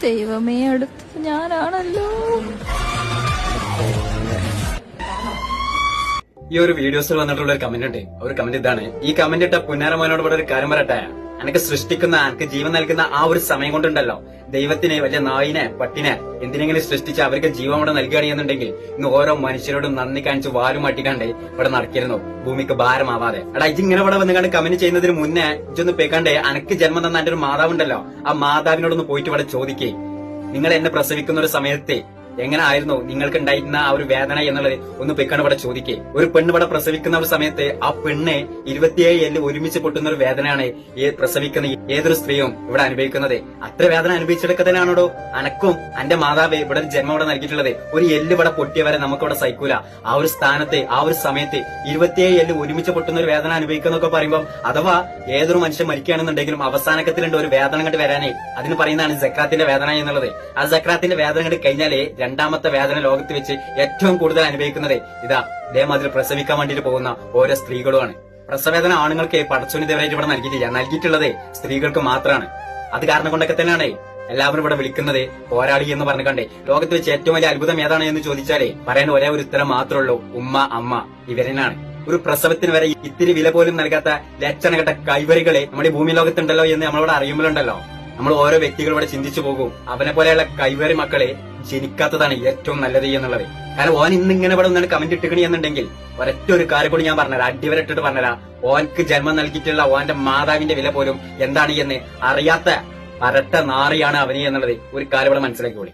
ദൈവമേ, അടുത്തത് ഞാനാണല്ലോ. ഈ ഒരു വീഡിയോസിൽ വന്നിട്ടുള്ള ഒരു കമന്റ് ഉണ്ട്. ഒരു കമന്റ് ഇതാണ്. ഈ കമന്റ് ഇട്ട പുന്നാരമോനോട് ഇവിടെ ഒരു കാര്യം പറയട്ടെ. അനക്ക് സൃഷ്ടിക്കുന്ന, അനക്ക് ജീവൻ നൽകുന്ന ആ ഒരു സമയം കൊണ്ടുണ്ടല്ലോ, ദൈവത്തിനെ, വലിയ നായിനെ, പട്ടിനെ എന്തിനെങ്കിലും സൃഷ്ടിച്ച് അവർക്ക് ജീവൻ ഇവിടെ നൽകുകയാണെന്നുണ്ടെങ്കിൽ ഇന്ന് ഓരോ മനുഷ്യരോടും നന്ദി കാണിച്ച് വാലും അട്ടിക്കാണ്ട് ഇവിടെ നടക്കിയിരുന്നു, ഭൂമിക്ക് ഭാരമാവാതെ. എടാ, ഇങ്ങനെ ഇവിടെ വന്നുകൊണ്ട് കമന്റ് ചെയ്യുന്നതിന് മുന്നേ ഇതൊന്ന് പേക്കാണ്ടേ, അനക്ക് ജന്മം തന്ന എന്റെ ഒരു മാതാവുണ്ടല്ലോ, ആ മാതാവിനോടൊന്ന് പോയിട്ട് ഇവിടെ ചോദിക്കേ, നിങ്ങൾ എന്നെ പ്രസവിക്കുന്ന ഒരു സമയത്ത് എങ്ങനെ ആയിരുന്നു നിങ്ങൾക്ക് ഉണ്ടായിരുന്ന ആ ഒരു വേദന എന്നുള്ളത് ഒന്ന് പെക്കാണ് ഇവിടെ ചോദിക്കേ. ഒരു പെണ്ണ് ഇവിടെ പ്രസവിക്കുന്ന ഒരു സമയത്ത് ആ പെണ്ണ് 27 എല്ല് ഒരുമിച്ച് പൊട്ടുന്ന ഒരു വേദനയാണ് പ്രസവിക്കുന്ന ഏതൊരു സ്ത്രീയും ഇവിടെ അനുഭവിക്കുന്നത്. അത്ര വേദന അനുഭവിച്ചെടുക്ക തന്നെയാണോ അനക്കും അന്റെ മാതാവ് ഇവിടെ ഒരു ജന്മം ഇവിടെ നൽകിയിട്ടുള്ളത്. ഒരു എല്ല് ഇവിടെ പൊട്ടിയവരെ നമുക്കിവിടെ സഹിക്കൂല. ആ ഒരു സ്ഥാനത്ത്, ആ ഒരു സമയത്ത് 27 എല്ല് ഒരുമിച്ച് പൊട്ടുന്ന ഒരു വേദന അനുഭവിക്കുന്നൊക്കെ പറയുമ്പോൾ, അഥവാ ഏതൊരു മനുഷ്യൻ മരിക്കുകയാണെന്നുണ്ടെങ്കിലും അവസാനത്തിലുണ്ട് ഒരു വേദന കണ്ട് വരാനേ, അതിന് പറയുന്നതാണ് സക്രാത്തിന്റെ വേദന എന്നുള്ളത്. ആ സക്രാത്തിന്റെ വേദന കണ്ട് കഴിഞ്ഞാലേ രണ്ടാമത്തെ വേദന ലോകത്ത് വെച്ച് ഏറ്റവും കൂടുതൽ അനുഭവിക്കുന്നത് ഇതേമാതിരി പ്രസവിക്കാൻ വേണ്ടിയിട്ട് പോകുന്ന ഓരോ സ്ത്രീകളുമാണ്. പ്രസവേദന ആണുങ്ങൾക്ക് പടച്ചോന് ഇതേവരായിട്ട് ഇവിടെ നൽകിയിട്ടില്ല. നൽകിയിട്ടുള്ളത് സ്ത്രീകൾക്ക് മാത്രമാണ്. അത് കാരണം കൊണ്ടൊക്കെ തന്നെയാണ് എല്ലാവരും ഇവിടെ വിളിക്കുന്നത് പോരാളി എന്ന് പറഞ്ഞു കണ്ടേ. ലോകത്ത് വെച്ച് ഏറ്റവും വലിയ അത്ഭുതം ഏതാണ് എന്ന് ചോദിച്ചാലേ പറയാൻ ഒരേ ഒരു ഉത്തരം മാത്രമേ ഉള്ളൂ: ഉമ്മ, അമ്മ. ഇവരനാണ്. ഒരു പ്രസവത്തിന് വരെ ഇത്തിരി വില പോലും നൽകാത്ത ലക്ഷണപ്പെട്ട കൈവരികളെ നമ്മുടെ ഭൂമി ലോകത്തുണ്ടല്ലോ എന്ന് നമ്മളിവിടെ അറിയുമ്പോഴുണ്ടല്ലോ, നമ്മൾ ഓരോ വ്യക്തികൾ ഇവിടെ ചിന്തിച്ചു പോകും, അവനെ പോലെയുള്ള കൈവരി മക്കളെ ജനിക്കാത്തതാണ് ഏറ്റവും നല്ലത് എന്നുള്ളത്. കാരണം ഓൻ ഇന്നിങ്ങനെ ഇവിടെ ഒന്നാണ് കമന്റ് ഇട്ടിക്കണി എന്നുണ്ടെങ്കിൽ ഒരൊറ്റ ഒരു കാര്യം കൂടി ഞാൻ പറഞ്ഞുതരാം, അടിവരട്ടിട്ട് പറഞ്ഞുതരാം. ഓൻക്ക് ജന്മം നൽകിയിട്ടുള്ള ഓന്റെ മാതാവിന്റെ വില പോലും എന്താണ് എന്ന് അറിയാത്ത പരട്ട നാറിയാണ് അവന് എന്നുള്ളത് ഒരു കാര്യം ഇവിടെ മനസ്സിലാക്കിക്കോളി.